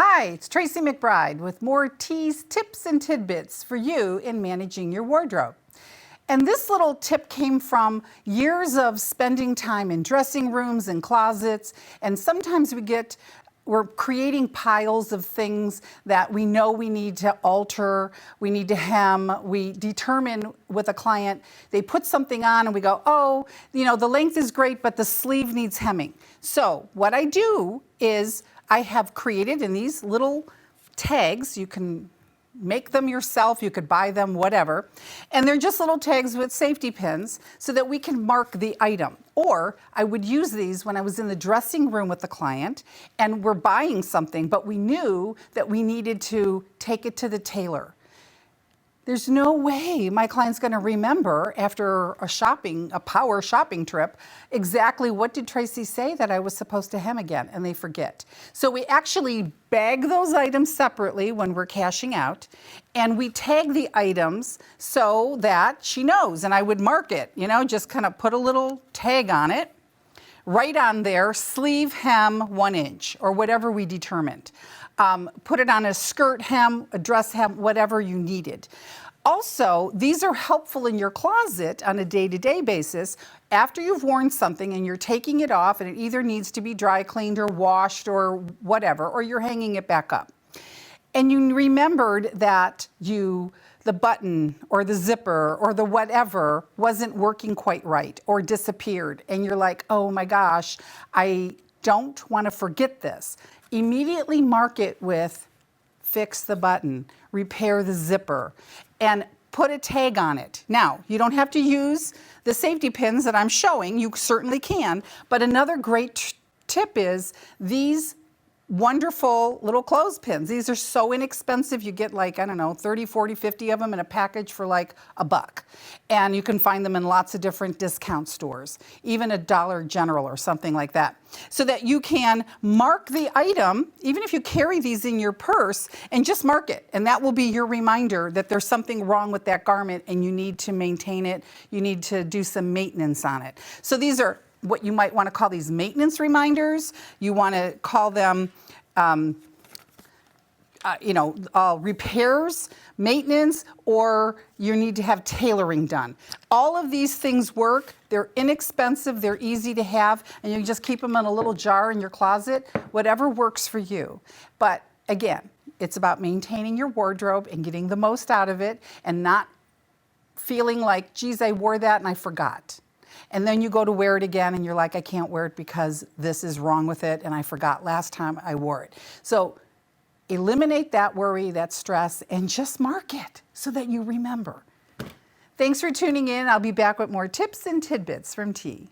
Hi, it's Tracy McBride with more teas, tips, and tidbits for you in managing your wardrobe. And this little tip came from years of spending time in dressing rooms and closets. And sometimes we're creating piles of things that we know we need to alter, we need to hem. We determine with a client, they put something on and we go, oh, the length is great, but the sleeve needs hemming. So what I do is I have created in these little tags, you can make them yourself, you could buy them, whatever. And they're just little tags with safety pins so that we can mark the item. Or I would use these when I was in the dressing room with the client and we're buying something, but we knew that we needed to take it to the tailor. There's no way my client's going to remember after a power shopping trip, exactly what did Tracy say that I was supposed to hem again, and they forget. So we actually bag those items separately when we're cashing out, and we tag the items so that she knows, and I would mark it, just kind of put a little tag on it, right on there, sleeve hem 1 inch, or whatever we determined. Put it on a skirt hem, a dress hem, whatever you needed. Also, these are helpful in your closet on a day-to-day basis. After you've worn something and you're taking it off and it either needs to be dry cleaned or washed or whatever, or you're hanging it back up. And you remembered that the button or the zipper or the whatever wasn't working quite right or disappeared. And you're like, oh my gosh, I don't want to forget this. Immediately mark it with fix the button, repair the zipper, and put a tag on it. Now, you don't have to use the safety pins that I'm showing. You certainly can. But another great tip is these wonderful little clothespins. These are so inexpensive. You get 30, 40, 50 of them in a package for $1. And you can find them in lots of different discount stores, even a Dollar General or something like that. So that you can mark the item, even if you carry these in your purse, and just mark it. And that will be your reminder that there's something wrong with that garment and you need to maintain it. You need to do some maintenance on it. So these are what you might want to call these maintenance reminders. You want to call them, repairs, maintenance, or you need to have tailoring done. All of these things work. They're inexpensive, they're easy to have, and you just keep them in a little jar in your closet, whatever works for you. But again, it's about maintaining your wardrobe and getting the most out of it and not feeling like, geez, I wore that and I forgot. And then you go to wear it again and you're like, I can't wear it because this is wrong with it and I forgot last time I wore it. So eliminate that worry, that stress, and just mark it so that you remember. Thanks for tuning in. I'll be back with more tips and tidbits from T.